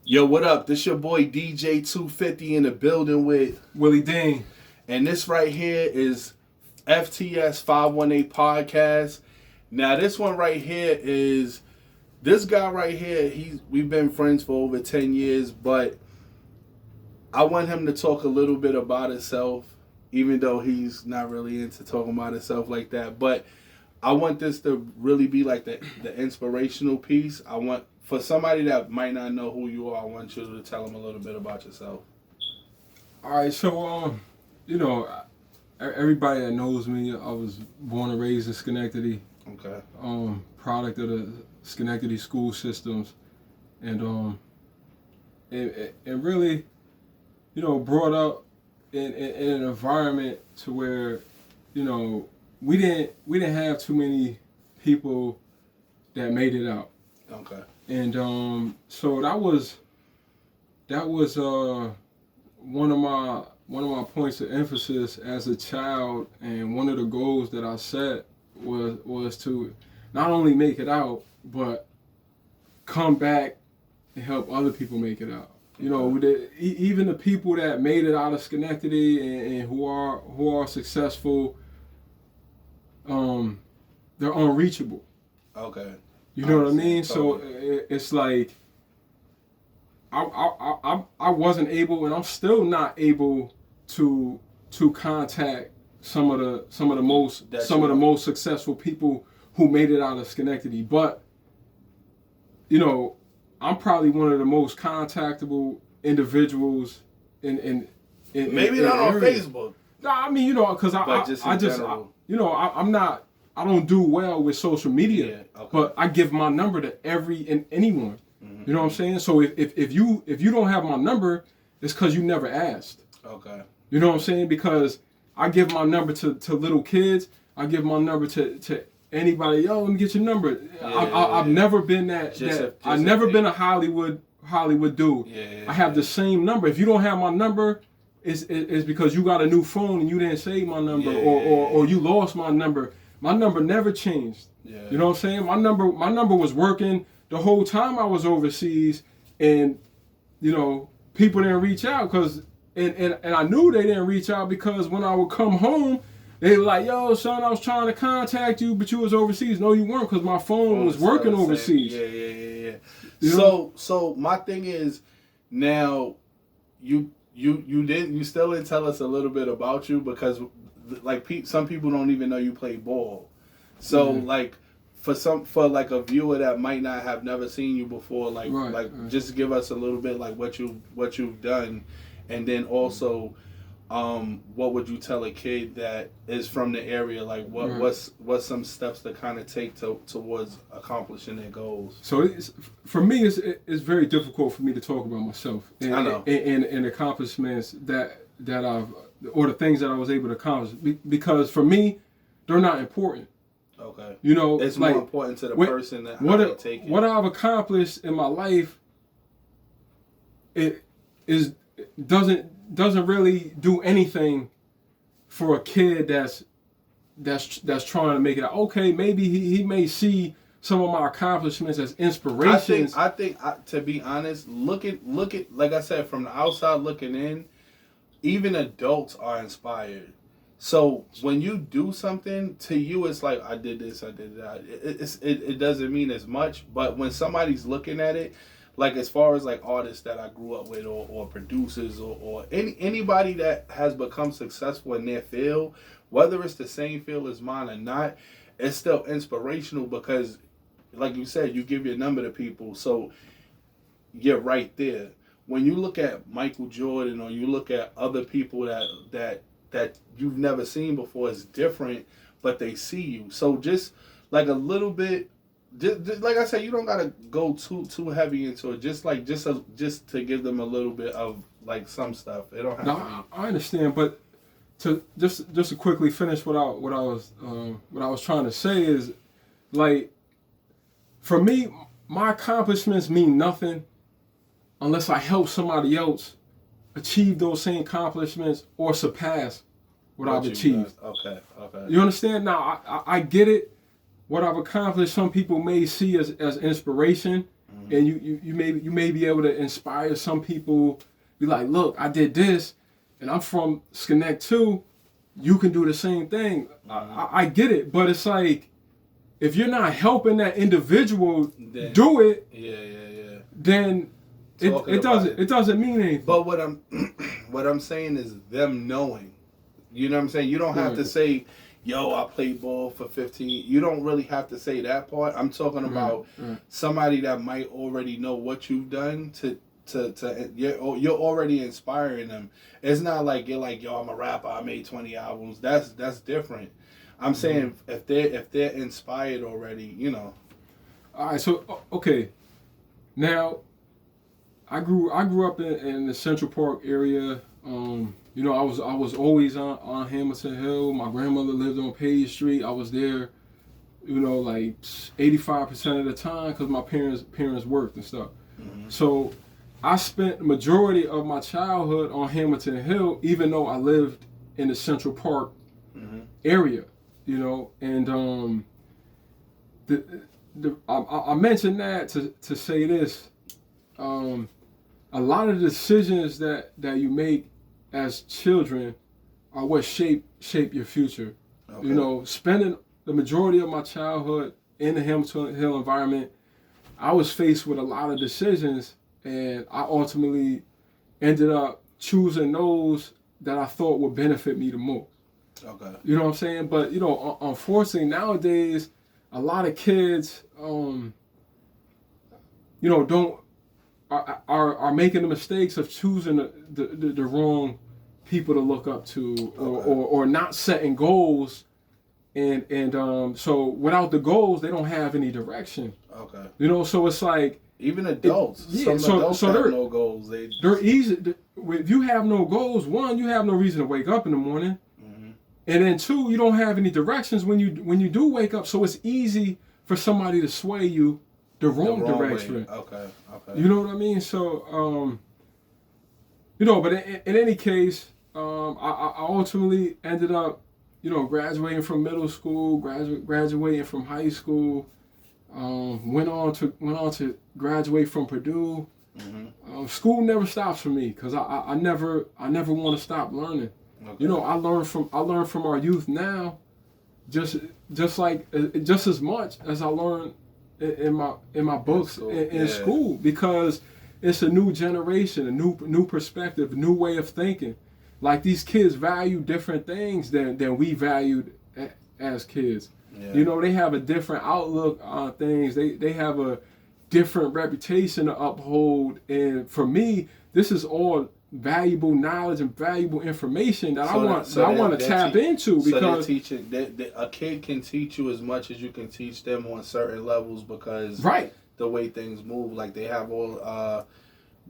Yo, what up? This your boy DJ 250 in the building with Willie, Deane. And this right here is FTS 518 podcast. Now this one right here is this guy right here. We've been friends for over 10 years, but I want him to talk a little bit about himself, even though he's not really into talking about himself like that. But I want this to really be like the inspirational piece. I want, for somebody that might not know who you are, I want you to tell them a little bit about yourself. All right, so everybody that knows me, I was born and raised in Schenectady. Okay. Product of the Schenectady school systems, and really, brought up in an environment to where, we didn't have too many people that made it out. Okay. And so that was one of my points of emphasis as a child, and one of the goals that I set was to not only make it out, but come back and help other people make it out. Even the people that made it out of Schenectady and who are successful, they're unreachable. Okay. You know what I mean? Totally. So it's like I wasn't able, and I'm still not able to contact some of the most successful people who made it out of Schenectady. But I'm probably one of the most contactable individuals in maybe not on Facebook. No, I mean, because I don't do well with social media, yeah, okay. But I give my number to anyone. Mm-hmm. You know what I'm saying? So if you don't have my number, it's because you never asked. Okay. You know what I'm saying? Because I give my number to little kids. I give my number to anybody. Yo, let me get your number. Yeah, I've never been I've never been a Hollywood dude. Yeah, I have the same number. If you don't have my number, it's because you got a new phone and you didn't save my number, or you lost my number. My number never changed. Yeah. You know what I'm saying? My number was working the whole time I was overseas, and people didn't reach out and I knew they didn't reach out because when I would come home, they were like, "Yo, son, I was trying to contact you, but you was overseas." No, you weren't, because my phone was working overseas. Yeah. So my thing is, now you still didn't tell us a little bit about you, because like some people don't even know you play ball. So like for a viewer that might not have never seen you before, just give us a little bit like what you've done, and then also what would you tell a kid that is from the area, like what's some steps to kind of take towards accomplishing their goals? So for me it's very difficult for me to talk about myself and accomplishments that I've, or the things that I was able to accomplish, because for me, they're not important. Okay. It's more important to the person that how they take it. What I've accomplished in my life, doesn't really do anything for a kid that's trying to make it out. Okay, maybe he may see some of my accomplishments as inspirations. I think to be honest, look at like I said, from the outside looking in, even adults are inspired. So when you do something, to you it's like, I did this, I did that. It doesn't mean as much, but when somebody's looking at it, like as far as like artists that I grew up with, or producers, or anybody that has become successful in their field, whether it's the same field as mine or not, it's still inspirational, because like you said, you give your number to people, so you're right there. When you look at Michael Jordan, or you look at other people that you've never seen before, it's different, but they see you. So just like a little bit, just like I said, you don't gotta go too heavy into it. Just to give them a little bit of like some stuff. It don't have to be. I understand, but to just to quickly finish what I was trying to say is, like, for me, my accomplishments mean nothing unless I help somebody else achieve those same accomplishments or surpass what I've achieved. Okay. You understand? Now, I get it. What I've accomplished, some people may see as inspiration, and you may be able to inspire some people. Be like, look, I did this, and I'm from Schenectady too. You can do the same thing. I get it, but it's like if you're not helping that individual do it, then it doesn't mean anything. But what I'm saying is them knowing. You know what I'm saying? You don't have to say, yo, I played ball for 15. You don't really have to say that part. I'm talking about somebody that might already know what you've done to you're already inspiring them. It's not like you're like, yo, I'm a rapper, I made 20 albums. That's different. I'm saying if they're inspired already, you know. All right, so okay. Now I grew up in the Central Park area. You know, I was always on Hamilton Hill. My grandmother lived on Page Street. I was there, you know, like 85% of the time because my parents worked and stuff. So I spent the majority of my childhood on Hamilton Hill, even though I lived in the Central Park area, you know. And I mentioned that to say this. A lot of the decisions that you make as children are what shape your future. Okay. You know, spending the majority of my childhood in the Hamilton Hill environment, I was faced with a lot of decisions, and I ultimately ended up choosing those that I thought would benefit me the most. Okay. You know what I'm saying? But, you know, unfortunately nowadays, a lot of kids, you know, are making the mistakes of choosing the wrong people to look up to, or not setting goals, and so without the goals they don't have any direction. Okay. You know, so it's like even adults. Some adults have no goals. They're easy. If you have no goals, one, you have no reason to wake up in the morning, and then two, you don't have any directions when you do wake up. So it's easy for somebody to sway you the wrong direction. Way. Okay. You know what I mean? So, you know, but in any case, I ultimately ended up, you know, graduating from middle school, graduating from high school, went on to graduate from Purdue. School never stops for me because I never want to stop learning. Okay. You know, I learn from our youth now, just as much as I learned in my books in school, because it's a new generation, a new perspective, a new way of thinking. Like, these kids value different things than we valued as kids. Yeah. You know, they have a different outlook on things. They have a different reputation to uphold. And for me, this is all valuable knowledge and valuable information that I want to tap into, because a kid can teach you as much as you can teach them on certain levels, because the way things move, like they have all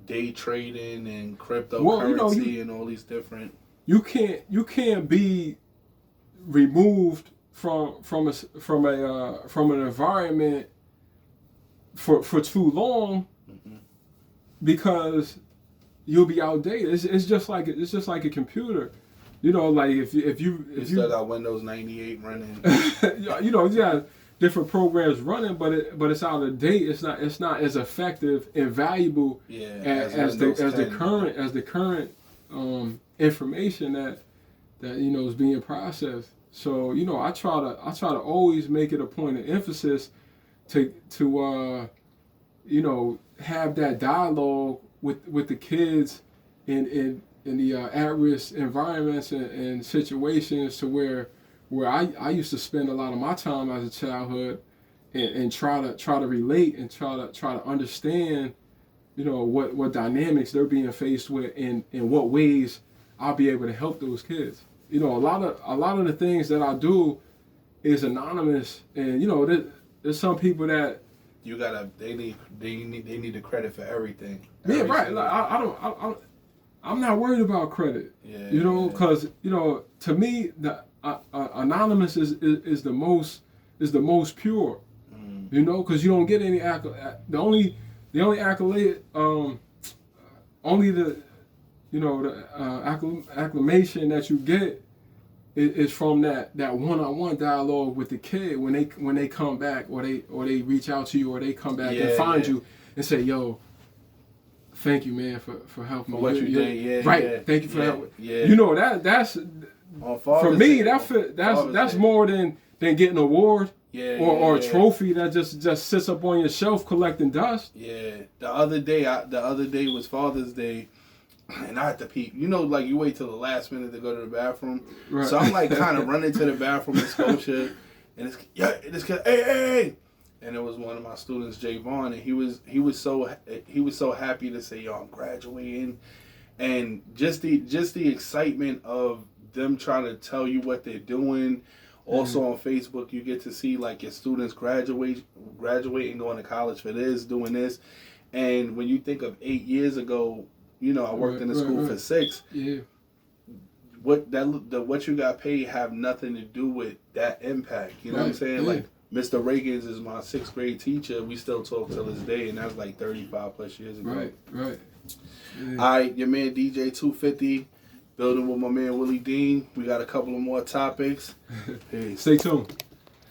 day trading and cryptocurrency and all these different. You can't be removed from an environment for too long, because you'll be outdated. It's just like a computer, you know. Like if you still got Windows 98 running, you know, yeah, different programs running, but it's out of date. It's not as effective and valuable as the current information that you know is being processed. So, you know, I try to always make it a point of emphasis to you know, have that dialogue with the kids in the at-risk environments and situations, to where I used to spend a lot of my time as a childhood, and try to relate and try to understand, you know, what dynamics they're being faced with, and in what ways I'll be able to help those kids. You know, a lot of the things that I do is anonymous, and you know, there's some people that they need the credit for everything. Yeah, right. Like, I'm not worried about credit. Yeah, you know, because you know, to me, the anonymous is the most pure. You know, because you don't get any the only accolade, only the, you know, the acclamation that you get is from that one-on-one dialogue with the kid when they come back, or they reach out to you, or they come back and find you. and say, yo, thank you, man, for helping me. What you did, yeah. Right. Yeah, thank you for helping. Yeah. You know, that's for me, that's more than getting an award. Yeah, or a trophy that just sits up on your shelf collecting dust. Yeah. The other day was Father's Day, and I had to pee. You know, like you wait till the last minute to go to the bathroom. Right. So I'm like kind of running to the bathroom in Scotia, and this kid, hey, and it was one of my students, Javon, and he was so happy to say, yo, I'm graduating, and just the excitement of them trying to tell you what they're doing. Also on Facebook, you get to see like your students graduating, going to college for this, doing this. And when you think of 8 years ago, you know, I worked in the school for 6. Yeah. What you got paid have nothing to do with that impact. You know what I'm saying? Yeah. Like Mr. Reagan's is my 6th grade teacher. We still talk till this day, and that was like 35 plus years ago. Right. Yeah. All right, your man DJ 250. Building with my man Willie Deane. We got a couple of more topics. Peace. Stay tuned.